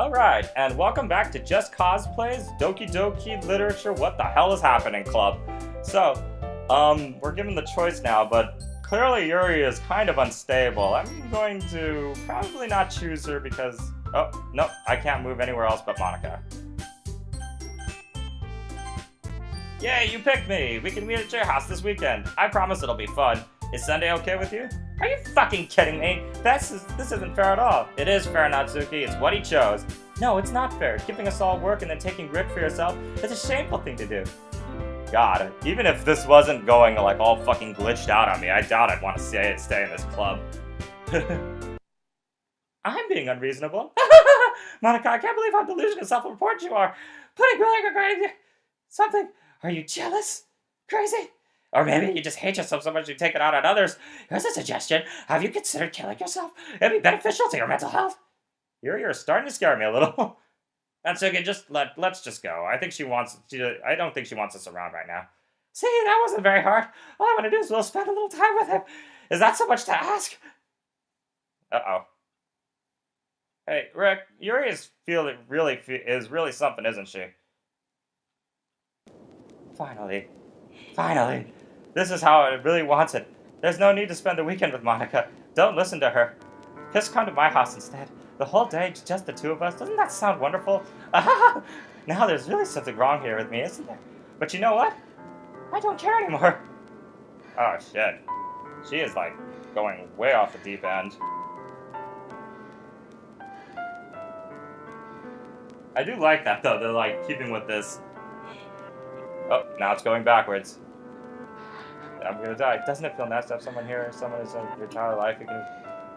Alright, and welcome back to Just Cosplay's Doki Doki Literature What the Hell is Happening Club. So, we're given the choice now, but clearly Yuri is kind of unstable. I'm going to probably not choose her because... Oh, no, I can't move anywhere else but Monica. Yay, you picked me! We can meet at your house this weekend. I promise it'll be fun. Is Sunday okay with you? Are you fucking kidding me? This isn't fair at all. It is fair, Natsuki. It's what he chose. No, it's not fair. Giving us all work and then taking Rick for yourself is a shameful thing to do. God, even if this wasn't going like all fucking glitched out on me, I doubt I'd want to stay in this club. I'm being unreasonable. Monica, I can't believe how delusional and self-important you are. Putting really regretting something. Are you jealous? Crazy? Or maybe you just hate yourself so much you take it out on others. Here's a suggestion. Have you considered killing yourself? It'd be beneficial to your mental health. You're starting to scare me a little. That's okay, let's just go. I don't think she wants us around right now. See, that wasn't very hard. All I want to do is spend a little time with him. Is that so much to ask? Uh-oh. Hey, Rick, Yuri is really something, isn't she? Finally. This is how I really wants it. There's no need to spend the weekend with Monica. Don't listen to her. Just come to my house instead. The whole day, just the two of us. Doesn't that sound wonderful? Ah, now there's really something wrong here with me, isn't there? But you know what? I don't care anymore. Oh, shit. She is, like, going way off the deep end. I do like that, though. They're, like, keeping with this. Oh, now it's going backwards. I'm gonna die. Doesn't it feel nice to have someone here? Someone who's in your entire life.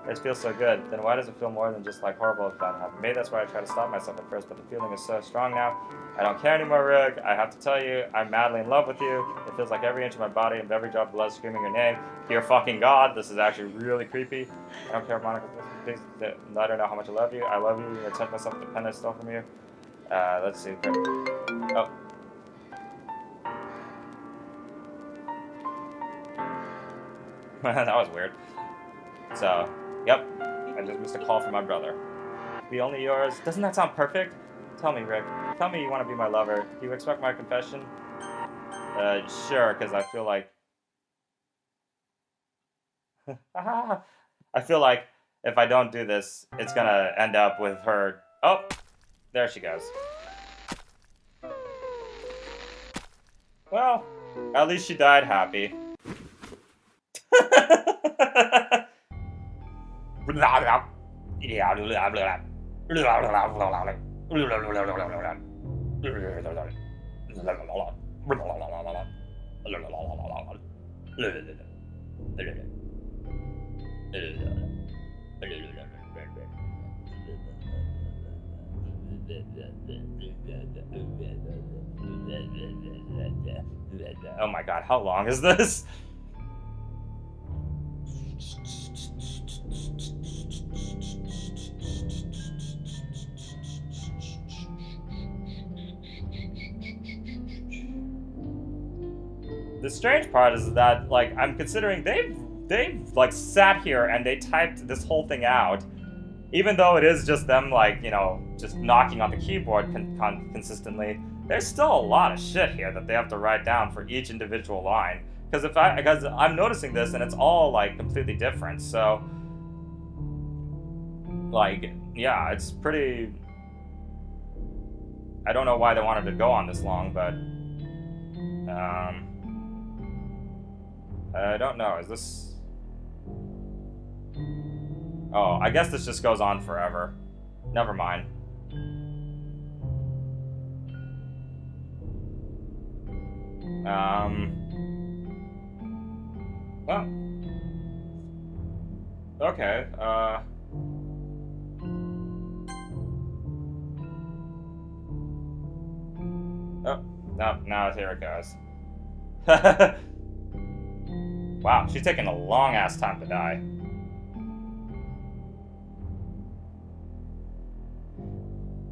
It feels so good. Then why does it feel more than just like horrible if that happened? Maybe that's why I tried to stop myself at first, but the feeling is so strong now. I don't care anymore, Rick. I have to tell you, I'm madly in love with you. It feels like every inch of my body and every drop of blood screaming your name. Dear fucking God, this is actually really creepy. I don't care if Monica thinks that I don't know how much I love you. I love you. I touch myself with the pen I stole from you. Let's see. Oh. That was weird. So, yep, I just missed a call from my brother. Be only yours. Doesn't that sound perfect? Tell me, Rick. Tell me you want to be my lover. Do you expect my confession? Sure, because I feel like... I feel like if I don't do this, it's gonna end up with her... Oh, there she goes. Well, at least she died happy. Oh my god, how long is this? The strange part is that, like, I'm considering they've like sat here and they typed this whole thing out, even though it is just them, like, you know, just knocking on the keyboard consistently. There's still a lot of shit here that they have to write down for each individual line. Because I'm noticing this and it's all like completely different. So, like, yeah, it's pretty. I don't know why they wanted to go on this long, but I don't know. Is this? Oh, I guess this just goes on forever. Never mind. Well. Okay, Oh, no, now here it goes. Wow, she's taking a long-ass time to die.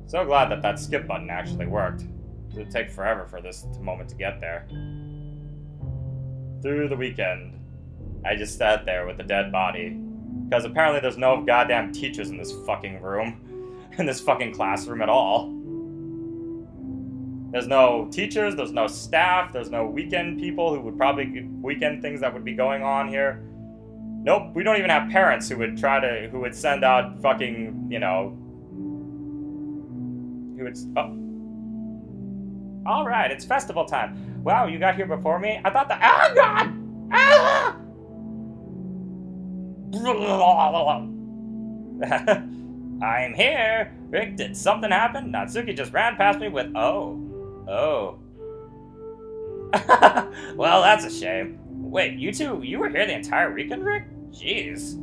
So glad that skip button actually worked. It would take forever for this moment to get there. Through the weekend, I just sat there with the dead body. Because apparently there's no goddamn teachers in this fucking room. in this fucking classroom at all. There's no teachers, there's no staff, there's no weekend people who would probably weekend things that would be going on here. Nope, we don't even have parents who would send out fucking, you know, Alright, it's festival time. Wow, you got here before me? I thought that, oh god! Ah! I'm here! Rick, did something happen? Natsuki just ran past me with, oh. Well, that's a shame. Wait, you were here the entire weekend, Rick? Jeez.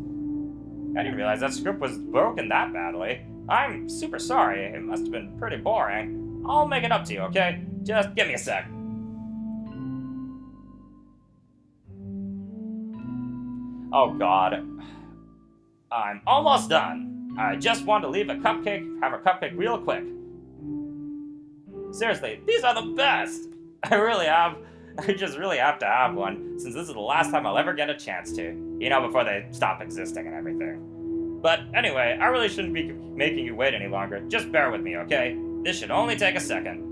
I didn't realize that script was broken that badly. I'm super sorry, it must have been pretty boring. I'll make it up to you, okay? Just give me a sec. Oh god. I'm almost done. I just want to have a cupcake real quick. Seriously, these are the best! I just really have to have one, since this is the last time I'll ever get a chance to. You know, before they stop existing and everything. But anyway, I really shouldn't be making you wait any longer. Just bear with me, okay? This should only take a second.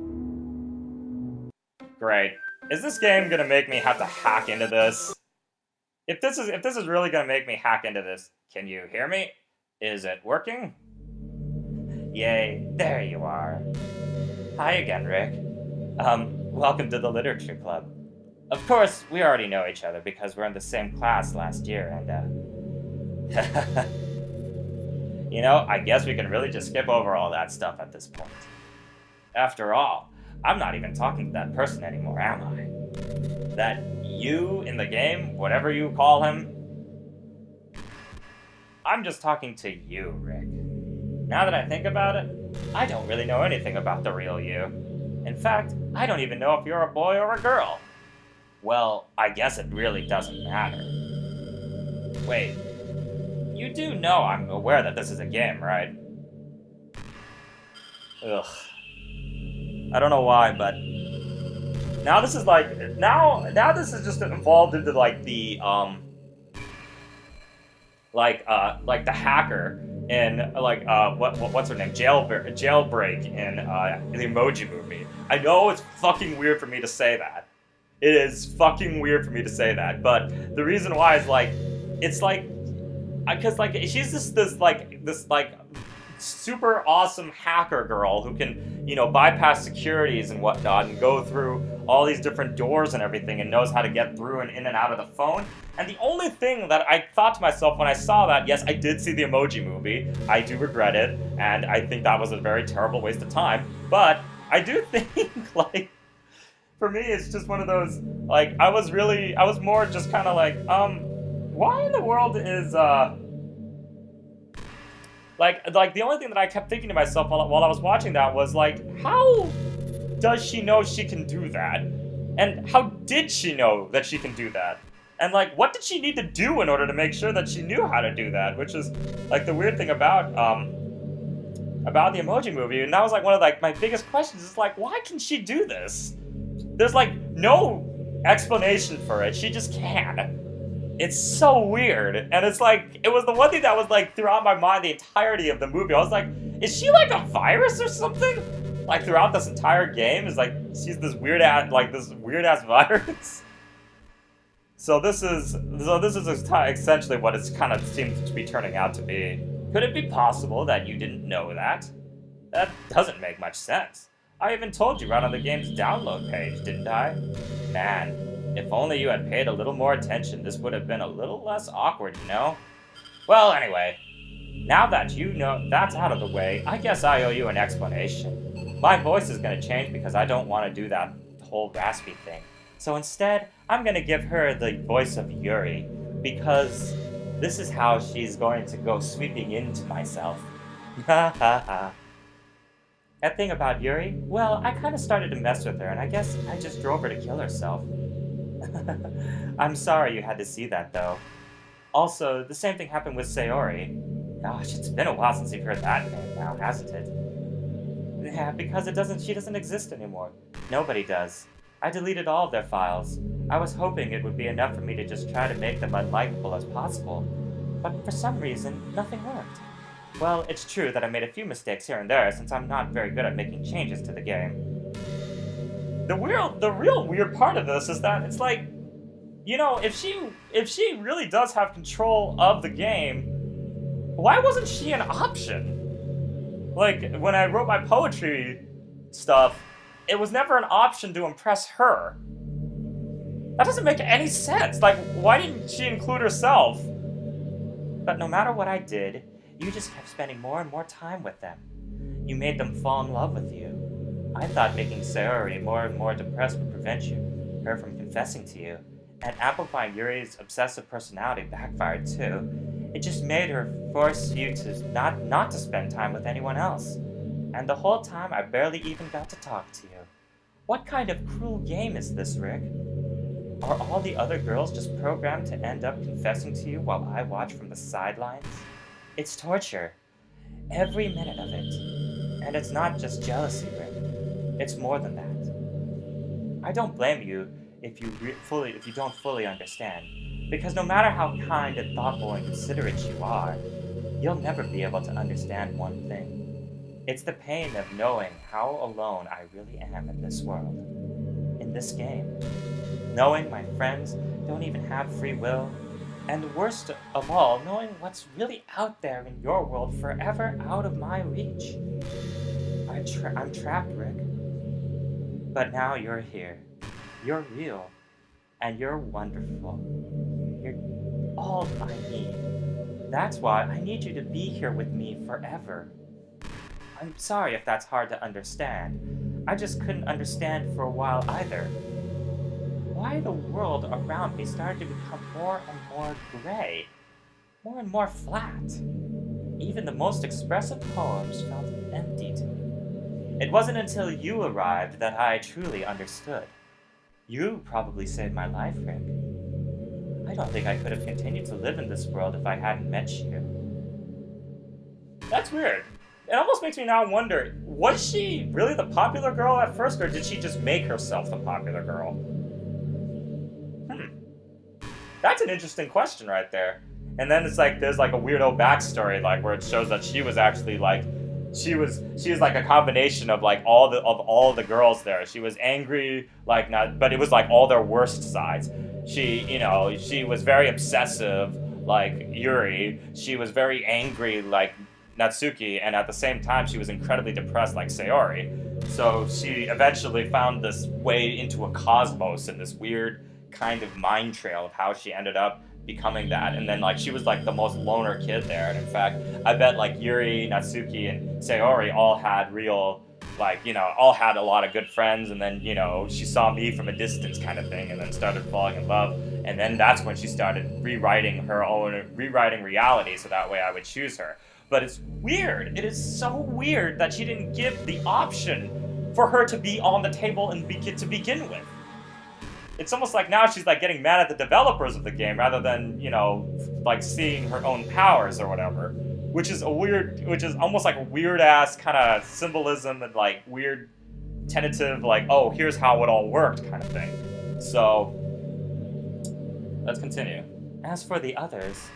Great. Is this game gonna make me have to hack into this? If this is really gonna make me hack into this, can you hear me? Is it working? Yay, there you are. Hi again, Rick. Welcome to the Literature Club. Of course, we already know each other because we're in the same class last year, and, you know, I guess we can really just skip over all that stuff at this point. After all, I'm not even talking to that person anymore, am I? That you in the game, whatever you call him, I'm just talking to you, Rick. Now that I think about it, I don't really know anything about the real you. In fact, I don't even know if you're a boy or a girl. Well, I guess it really doesn't matter. Wait, you do know I'm aware that this is a game, right? Ugh. I don't know why, but now this is like, now this is just evolved into like the, like the hacker in like what's her name, jailbreak in the Emoji Movie. I know it's fucking weird for me to say that. It is fucking weird for me to say that, but the reason why is like, it's like, because like she's this super awesome hacker girl who can, you know, bypass securities and whatnot and go through all these different doors and everything and knows how to get through and in and out of the phone. And the only thing that I thought to myself when I saw that, yes, I did see the Emoji Movie. I do regret it, and I think that was a very terrible waste of time. But I do think, like, for me, it's just one of those, like, I was more just kind of like, why in the world is, like the only thing that I kept thinking to myself while I was watching that was like, how does she know she can do that? And how did she know that she can do that? And like, what did she need to do in order to make sure that she knew how to do that? Which is like the weird thing about the Emoji Movie, and that was like one of like my biggest questions is like, why can she do this? There's like no explanation for it. She just can. It's so weird, and it's like, it was the one thing that was like throughout my mind the entirety of the movie. I was like, is she like a virus or something? Like throughout this entire game is like, she's this weird ass virus. So this is essentially what it's kind of seems to be turning out to be. Could it be possible that you didn't know that? That doesn't make much sense. I even told you right on the game's download page, didn't I? Man, if only you had paid a little more attention, this would have been a little less awkward, you know? Well, anyway, now that you know that's out of the way, I guess I owe you an explanation. My voice is gonna change because I don't want to do that whole raspy thing. So instead, I'm gonna give her the voice of Yuri, because this is how she's going to go sweeping into myself. Ha ha ha. That thing about Yuri, well, I kind of started to mess with her, and I guess I just drove her to kill herself. I'm sorry you had to see that, though. Also, the same thing happened with Sayori. Gosh, it's been a while since you've heard that name now, hasn't it? Yeah, because she doesn't exist anymore. Nobody does. I deleted all of their files. I was hoping it would be enough for me to just try to make them unlikable as possible. But for some reason, nothing worked. Well, it's true that I made a few mistakes here and there since I'm not very good at making changes to the game. The real weird part of this is that it's like, you know, if she really does have control of the game, why wasn't she an option? Like, when I wrote my poetry stuff, it was never an option to impress her. That doesn't make any sense. Like, why didn't she include herself? But no matter what I did, you just kept spending more and more time with them. You made them fall in love with you. I thought making Sayori more and more depressed would prevent her from confessing to you. And amplifying Yuri's obsessive personality backfired too. It just made her force you to not to spend time with anyone else. And the whole time I barely even got to talk to you. What kind of cruel game is this, Rick? Are all the other girls just programmed to end up confessing to you while I watch from the sidelines? It's torture. Every minute of it. And it's not just jealousy, Rick. It's more than that. I don't blame you if you don't fully understand, because no matter how kind and thoughtful and considerate you are, you'll never be able to understand one thing. It's the pain of knowing how alone I really am in this world, in this game. Knowing my friends don't even have free will, and the worst of all, knowing what's really out there in your world forever out of my reach. I'm trapped, Rick. But now you're here. You're real. And you're wonderful. You're all I need. That's why I need you to be here with me forever. I'm sorry if that's hard to understand. I just couldn't understand for a while either. Why the world around me started to become more and more gray, more and more flat. Even the most expressive poems felt empty to me. It wasn't until you arrived that I truly understood. You probably saved my life, Rick. I don't think I could have continued to live in this world if I hadn't met you. That's weird. It almost makes me now wonder, was she really the popular girl at first, or did she just make herself the popular girl? That's an interesting question right there. And then it's like there's like a weirdo backstory, like where it shows that she was actually like she was like a combination of like all the girls there. She was angry, like not, but it was like all their worst sides. She was very obsessive, like Yuri. She was very angry, like Natsuki, and at the same time she was incredibly depressed, like Sayori. So she eventually found this way into a cosmos and this weird kind of mind trail of how she ended up becoming that. And then like she was like the most loner kid there, and in fact I bet like Yuri, Natsuki, and Sayori all had real, like, all had a lot of good friends, and then she saw me from a distance kind of thing, and then started falling in love. And then that's when she started rewriting reality so that way I would choose her. But it's weird, it is so weird that she didn't give the option for her to be on the table and to begin with. It's almost like now she's like getting mad at the developers of the game rather than, like seeing her own powers or whatever. Which is almost like a weird ass kind of symbolism and like weird tentative, like, oh, here's how it all worked kind of thing. So, let's continue. As for the others,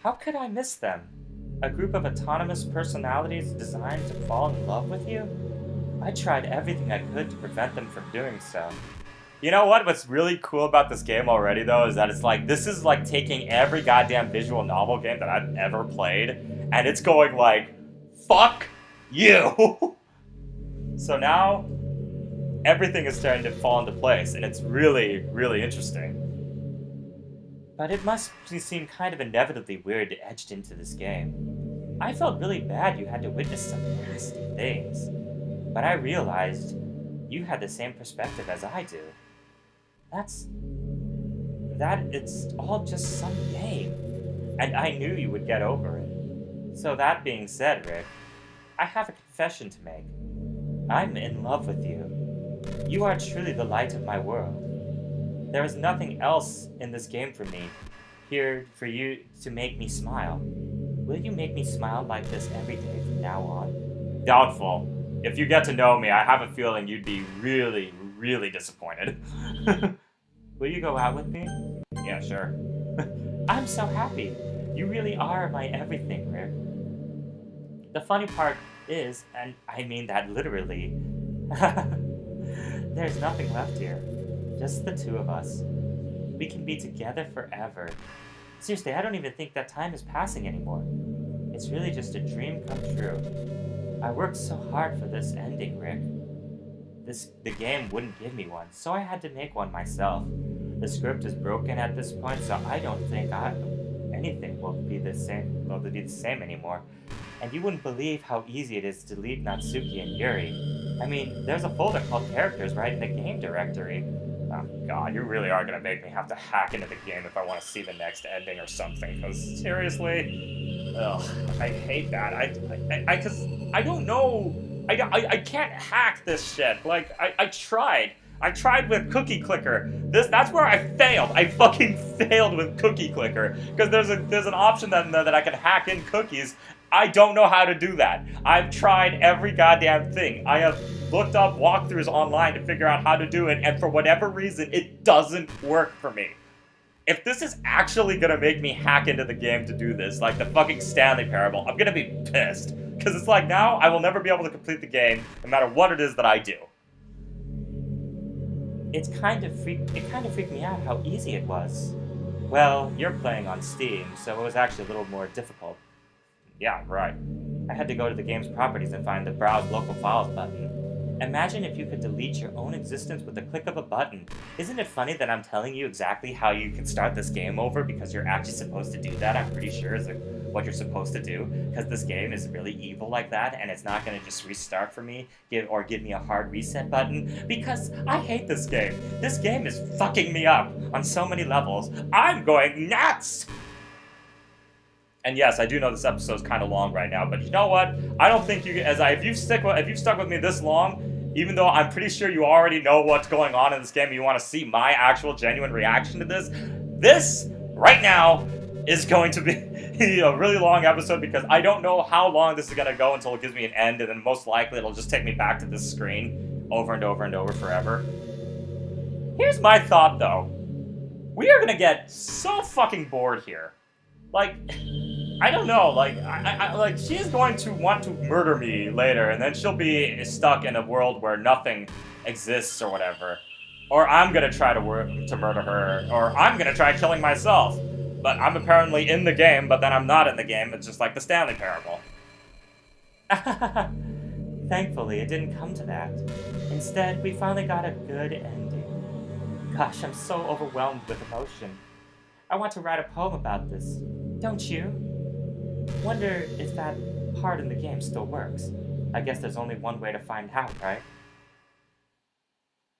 how could I miss them? A group of autonomous personalities designed to fall in love with you? I tried everything I could to prevent them from doing so. You know what? What's really cool about this game already, though, is that it's like, this is like taking every goddamn visual novel game that I've ever played, and it's going like, fuck you! So now, everything is starting to fall into place, and it's really, really interesting. But it must seem kind of inevitably weird to edge into this game. I felt really bad you had to witness some nasty things, but I realized you had the same perspective as I do. It's all just some game, and I knew you would get over it. So that being said, Rick, I have a confession to make. I'm in love with you. You are truly the light of my world. There is nothing else in this game for me, here for you to make me smile. Will you make me smile like this every day from now on? Doubtful. If you get to know me, I have a feeling you'd be really, really disappointed. Will you go out with me? Yeah, sure. I'm so happy. You really are my everything, Rick. The funny part is, and I mean that literally, there's nothing left here. Just the two of us. We can be together forever. Seriously, I don't even think that time is passing anymore. It's really just a dream come true. I worked so hard for this ending, Rick. The game wouldn't give me one, so I had to make one myself. The script is broken at this point, so I don't think anything will be the same anymore. And you wouldn't believe how easy it is to delete Natsuki and Yuri. I mean, there's a folder called characters right in the game directory. Oh god, you really are gonna make me have to hack into the game if I want to see the next ending or something, because seriously, ugh, I hate that. Cause I don't know, I can't hack this shit. Like, I tried. I tried with Cookie Clicker. That's where I failed. I fucking failed with Cookie Clicker, because there's an option that I can hack in cookies. I don't know how to do that. I've tried every goddamn thing. I have looked up walkthroughs online to figure out how to do it, and for whatever reason, it doesn't work for me. If this is actually gonna make me hack into the game to do this, like the fucking Stanley Parable, I'm gonna be pissed. Because it's like, now I will never be able to complete the game, no matter what it is that I do. It kind of freaked me out how easy it was. Well, you're playing on Steam, so it was actually a little more difficult. Yeah, right. I had to go to the game's properties and find the Browse Local Files button. Imagine if you could delete your own existence with the click of a button. Isn't it funny that I'm telling you exactly how you can start this game over, because you're actually supposed to do that? I'm pretty sure is what you're supposed to do, because this game is really evil like that, and it's not going to just restart for me or give me a hard reset button, because I hate this game. This game is fucking me up on so many levels. I'm going nuts! And yes, I do know this episode's kind of long right now, but you know what? I don't think if you've stuck with me this long, even though I'm pretty sure you already know what's going on in this game and you want to see my actual genuine reaction to this right now is going to be a really long episode, because I don't know how long this is going to go until it gives me an end, and then most likely it'll just take me back to this screen over and over and over forever. Here's my thought, though. We are going to get so fucking bored here. Like, I don't know, like she's going to want to murder me later, and then she'll be stuck in a world where nothing exists or whatever. Or I'm gonna try to murder her, or I'm gonna try killing myself. But I'm apparently in the game, but then I'm not in the game. It's just like the Stanley Parable. Thankfully, it didn't come to that. Instead, we finally got a good ending. Gosh, I'm so overwhelmed with emotion. I want to write a poem about this. Don't you? Wonder if that part in the game still works. I guess there's only one way to find out, right?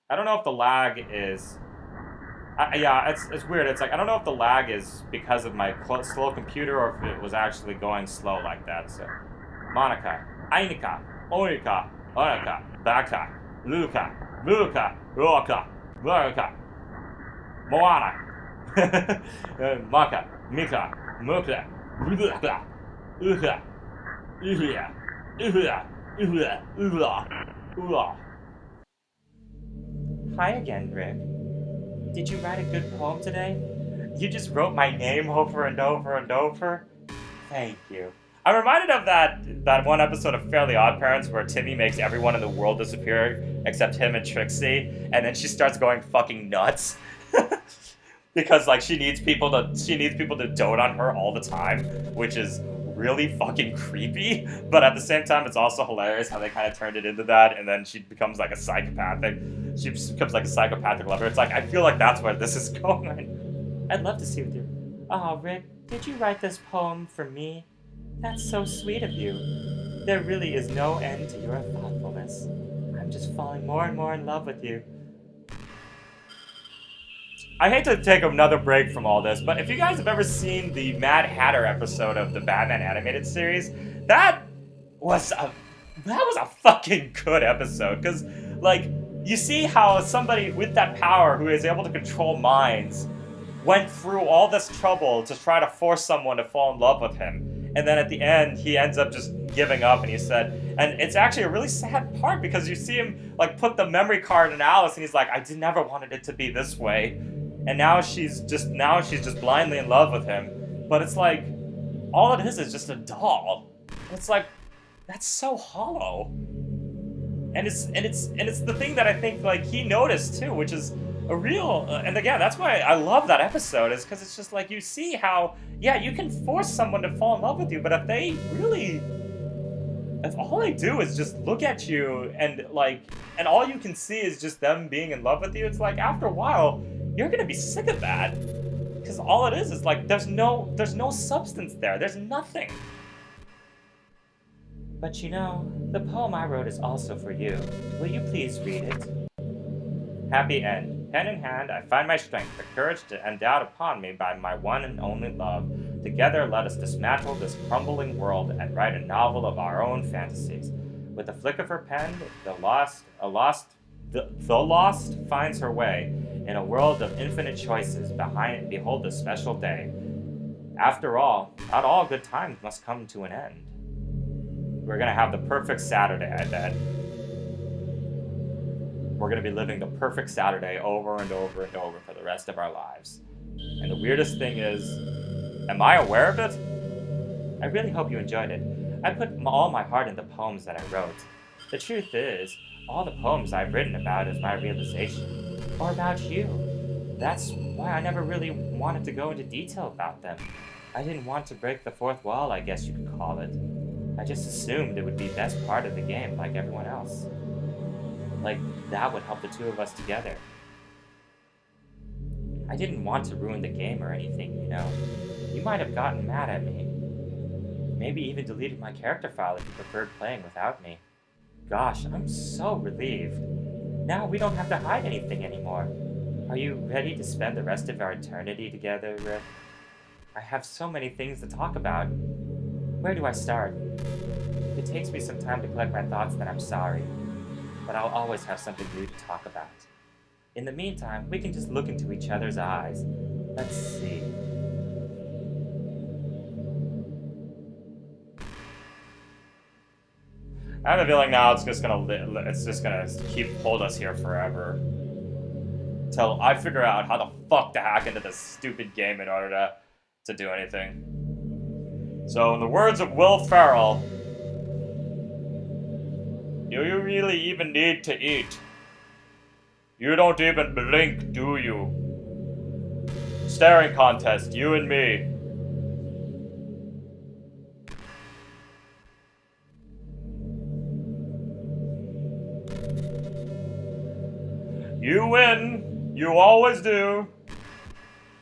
I don't know if the lag is... yeah, it's weird. It's like, I don't know if the lag is because of my slow computer or if it was actually going slow like that. So, Monica, Ainika, Onika, Onika, Baka, Luka, Roka, Monica, Moana, Maka, Mika, Moka, Luka, Uka, Uhia, Uhia, Uhia, Uhia, Uhia. Hi again, Rick. Did you write a good poem today? You just wrote my name over and over and over? Thank you. I'm reminded of that one episode of Fairly Odd Parents where Timmy makes everyone in the world disappear except him and Trixie, and then she starts going fucking nuts. Because like she needs people to dote on her all the time, which is really fucking creepy, but at the same time it's also hilarious how they kind of turned it into that, and then she becomes like a psychopathic lover. It's like, I feel like that's where this is going. I'd love to see with you. Oh, Rick, did you write this poem for me? That's so sweet of you. There really is no end to your thoughtfulness. I'm just falling more and more in love with you. I hate to take another break from all this, but if you guys have ever seen the Mad Hatter episode of the Batman animated series, that was a fucking good episode, because, like, you see how somebody with that power who is able to control minds went through all this trouble to try to force someone to fall in love with him, and then at the end, he ends up just giving up, and he said, and it's actually a really sad part, because you see him, like, put the memory card in Alice, and he's like, I never wanted it to be this way. And now she's just blindly in love with him. But it's like, all it is just a doll. It's like, That's so hollow. And it's the thing that I think like he noticed too, which is a real and again that's why I love that episode is because it's just like you see how yeah you can force someone to fall in love with you, but if all they do is just look at you and like and all you can see is just them being in love with you, it's like after a while you're gonna be sick of that because all it is like there's no substance there, there's nothing. But you know, the poem I wrote is also for you. Will you please read it? Happy end. Pen in hand, I find my strength, the courage endowed upon me by my one and only love. Together, let us dismantle this crumbling world and write a novel of our own fantasies. With a flick of her pen, the lost finds her way in a world of infinite choices. Behold the special day. After all, not all good times must come to an end. We're gonna have the perfect Saturday, I bet. We're gonna be living the perfect Saturday over and over and over for the rest of our lives. And the weirdest thing is, am I aware of it? I really hope you enjoyed it. I put all my heart in the poems that I wrote. The truth is, all the poems I've written about is my realization, or about you. That's why I never really wanted to go into detail about them. I didn't want to break the fourth wall, I guess you could call it. I just assumed it would be best part of the game like everyone else. Like, that would help the two of us together. I didn't want to ruin the game or anything, you know. You might have gotten mad at me. Maybe even deleted my character file if you preferred playing without me. Gosh, I'm so relieved. Now we don't have to hide anything anymore. Are you ready to spend the rest of our eternity together, Rick? I have so many things to talk about. Where do I start? If it takes me some time to collect my thoughts, then I'm sorry. But I'll always have something new to talk about. In the meantime, we can just look into each other's eyes. Let's see. I have a feeling now it's just gonna keep hold us here forever. Till I figure out how the fuck to hack into this stupid game in order to do anything. So, in the words of Will Ferrell, do you really even need to eat? You don't even blink, do you? Staring contest, you and me. You win. You always do.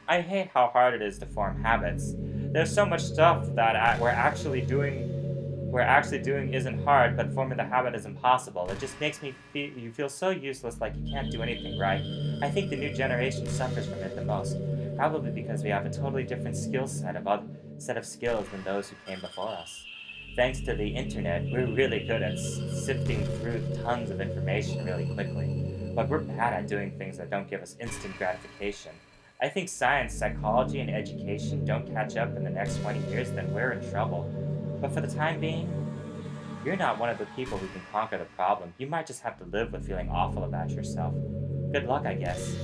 I hate how hard it is to form habits. There's so much stuff that we're actually doing isn't hard, but forming the habit is impossible. It just makes you feel so useless, like you can't do anything right. I think the new generation suffers from it the most, probably because we have a totally different set of skills than those who came before us. Thanks to the internet, we're really good at sifting through tons of information really quickly, but we're bad at doing things that don't give us instant gratification. I think science, psychology, and education don't catch up in the next 20 years, then we're in trouble. But for the time being, you're not one of the people who can conquer the problem. You might just have to live with feeling awful about yourself. Good luck, I guess.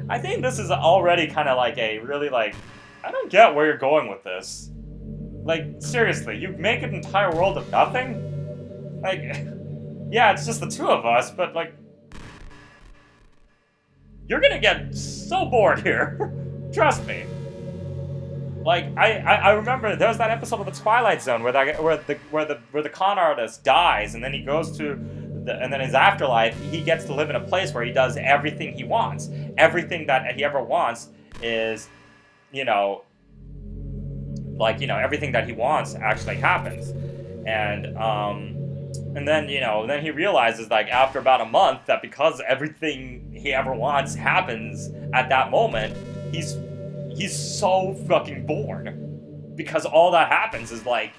I think this is already kind of like a really like, I don't get where you're going with this. Like, seriously, you make an entire world of nothing? Like, yeah, it's just the two of us, but like, you're gonna get so bored here. Trust me. Like I remember there was that episode of The Twilight Zone where the con artist dies and then he goes to and then his afterlife he gets to live in a place where he does everything he wants. Everything that he ever wants is, everything that he wants actually happens. And then, then he realizes, like, after about a month that because everything he ever wants happens at that moment, he's so fucking bored. Because all that happens is, like,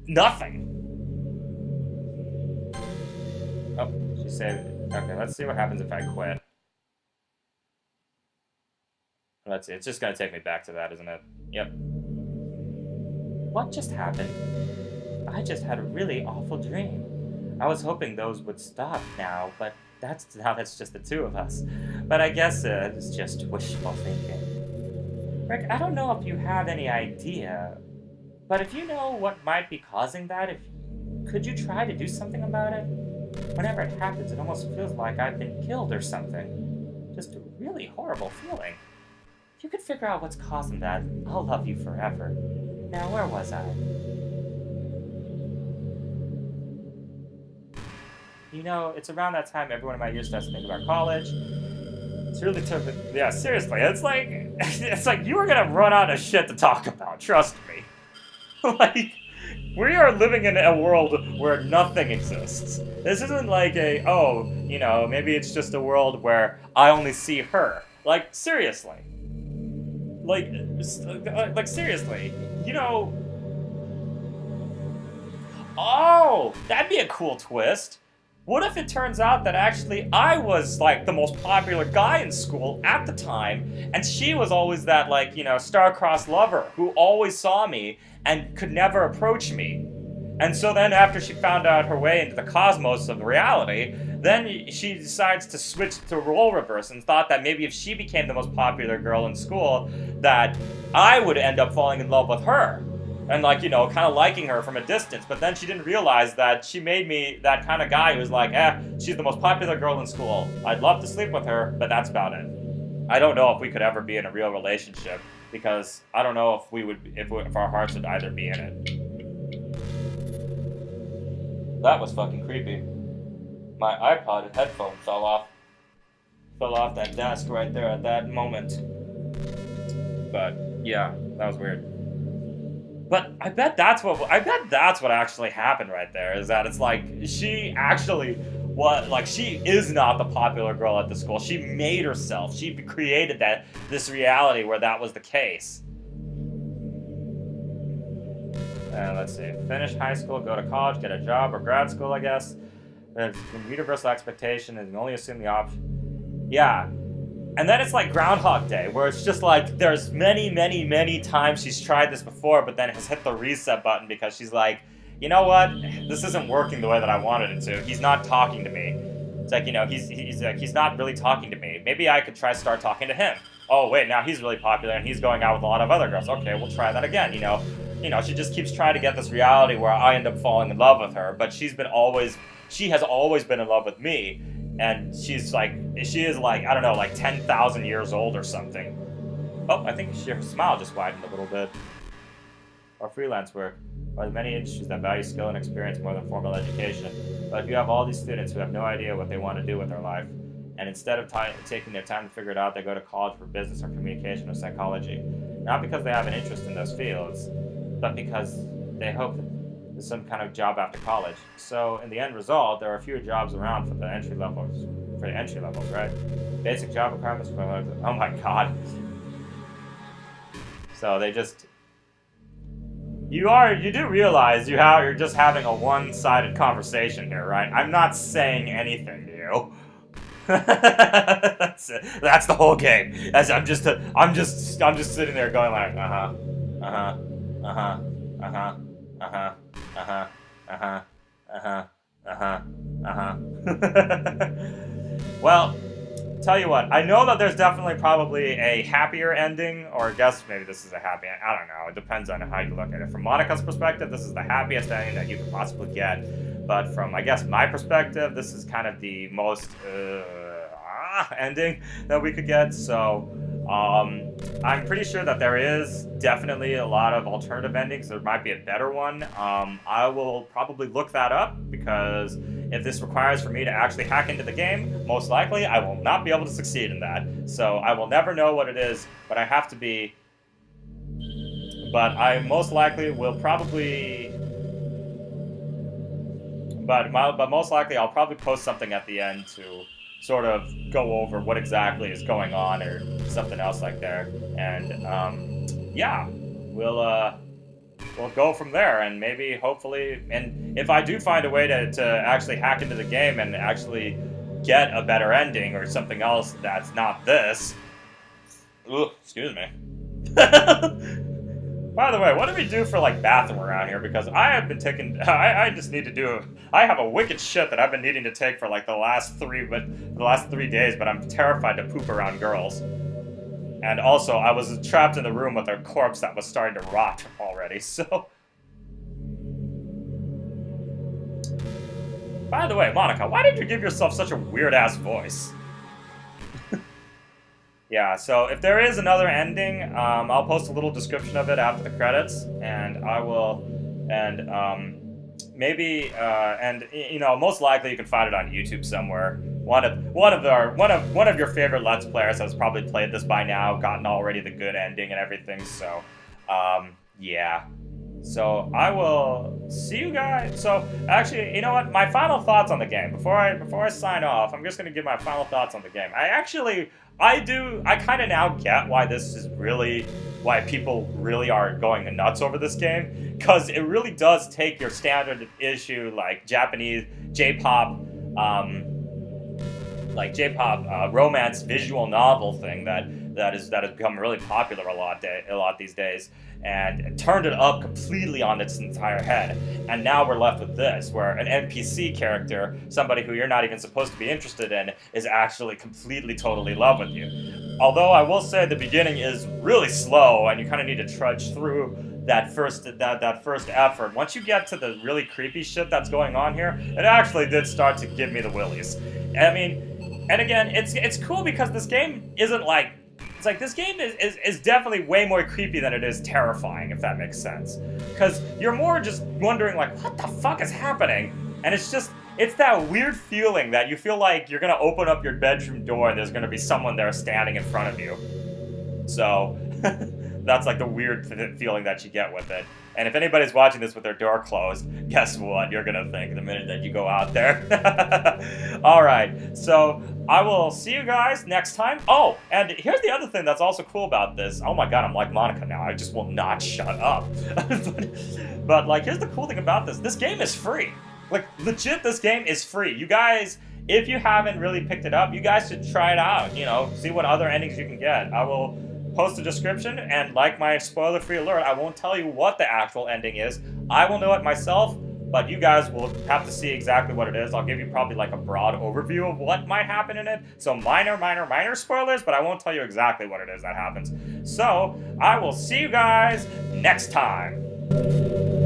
nothing. Oh, she said, okay, let's see what happens if I quit. Let's see, it's just gonna take me back to that, isn't it? Yep. What just happened? I just had a really awful dream. I was hoping those would stop now, but that's just the two of us. But I guess it's just wishful thinking. Rick, I don't know if you have any idea, But if you know what might be causing that, could you try to do something about it? Whenever it happens, it almost feels like I've been killed or something. Just a really horrible feeling. If you could figure out what's causing that, I'll love you forever. Now, where was I? You know, it's around that time everyone in my year starts to think about college. It's really tough. Yeah, seriously, it's like you were gonna run out of shit to talk about. Trust me. Like, we are living in a world where nothing exists. This isn't like maybe it's just a world where I only see her. Like, seriously. Like seriously. Oh, that'd be a cool twist. What if it turns out that actually I was, like, the most popular guy in school at the time, and she was always that, like, star-crossed lover who always saw me and could never approach me. And so then after she found out her way into the cosmos of reality, then she decides to switch to role reverse and thought that maybe if she became the most popular girl in school, that I would end up falling in love with her. And, like, kind of liking her from a distance. But then she didn't realize that she made me that kind of guy who's like, she's the most popular girl in school. I'd love to sleep with her, but that's about it. I don't know if we could ever be in a real relationship, because I don't know if our hearts would either be in it. That was fucking creepy. My iPod headphone fell off that desk right there at that moment. But yeah, that was weird. But I bet that's what actually happened right there, is that it's like she is not the popular girl at the school. She made herself. She created this reality where that was the case. Let's see. Finish high school, go to college, get a job or grad school, I guess. There's universal expectation and you only assume the option. Yeah. And then it's like Groundhog Day, where it's just like there's many, many, many times she's tried this before, but then has hit the reset button because she's like, you know what? This isn't working the way that I wanted it to. He's not talking to me. It's like, he's not really talking to me. Maybe I could start talking to him. Oh, wait, now he's really popular and he's going out with a lot of other girls. Okay, we'll try that again, she just keeps trying to get this reality where I end up falling in love with her, but she has always been in love with me. And she is like, I don't know, like 10,000 years old or something. Oh, I think her smile just widened a little bit. Or freelance work. Or the many industries that value skill and experience more than formal education. But if you have all these students who have no idea what they want to do with their life, and instead of taking their time to figure it out, they go to college for business or communication or psychology. Not because they have an interest in those fields, but because they hope there's some kind of job after college. So in the end result, there are fewer jobs around for the entry levels, right? Basic job requirements for, oh my god. So they just, you do realize you're just having a one-sided conversation here, right? I'm not saying anything to you. That's it. That's the whole game. I'm just sitting there going like, Well, tell you what, I know that there's definitely probably a happier ending, or I guess maybe this is a happy ending. I don't know. It depends on how you look at it. From Monica's perspective, this is the happiest ending that you could possibly get. But from, I guess, my perspective, this is kind of the most ending that we could get. So I'm pretty sure that there is definitely a lot of alternative endings. There might be a better one. I will probably look that up, because if this requires for me to actually hack into the game, most likely I will not be able to succeed in that. So I will never know what it is, but I have to be. But I most likely will probably. But most likely I'll probably post something at the end to sort of go over what exactly is going on or something else like that. And yeah, we'll go from there, and maybe hopefully, and if I do find a way to actually hack into the game and actually get a better ending or something else that's not this. Ooh, excuse me. By the way, what do we do for, like, bathroom around here? Because I have been taking, I just need to do, I have a wicked shit that I've been needing to take for, like, the last 3 days, but I'm terrified to poop around girls. And also, I was trapped in the room with a corpse that was starting to rot already, so By the way, Monica, why did you give yourself such a weird-ass voice? Yeah, so if there is another ending, I'll post a little description of it after the credits, and I will, and maybe, and you know, most likely you can find it on YouTube somewhere. One of your favorite Let's Players has probably played this by now, gotten already the good ending and everything. So, yeah. So I will see you guys. So actually, you know what? My final thoughts on the game before I sign off. I'm just gonna give my final thoughts on the game. I kind of now get why this is really why people really are going nuts over this game, because it really does take your standard issue like Japanese J-pop, romance visual novel thing that has become really popular a lot these days, and turned it up completely on its entire head. And now we're left with this, where an NPC character, somebody who you're not even supposed to be interested in, is actually completely, totally in love with you. Although I will say the beginning is really slow, and you kind of need to trudge through that first effort. Once you get to the really creepy shit that's going on here, it actually did start to give me the willies. I mean, and again, it's cool because this game isn't like, it's like this game is definitely way more creepy than it is terrifying, if that makes sense. Because you're more just wondering like, what the fuck is happening? And it's that weird feeling that you feel like you're gonna open up your bedroom door and there's gonna be someone there standing in front of you. So, that's like the weird feeling that you get with it. And if anybody's watching this with their door closed, guess what? You're gonna think the minute that you go out there. Alright, so I will see you guys next time. Oh, and here's the other thing that's also cool about this. Oh my god, I'm like Monica now. I just will not shut up. but like, here's the cool thing about this. This game is free. Like, legit, this game is free. You guys, if you haven't really picked it up, you guys should try it out. You know, see what other endings you can get. I will post a description, and like my spoiler-free alert, I won't tell you what the actual ending is. I will know it myself, but you guys will have to see exactly what it is. I'll give you probably like a broad overview of what might happen in it. So minor spoilers, but I won't tell you exactly what it is that happens. So I will see you guys next time.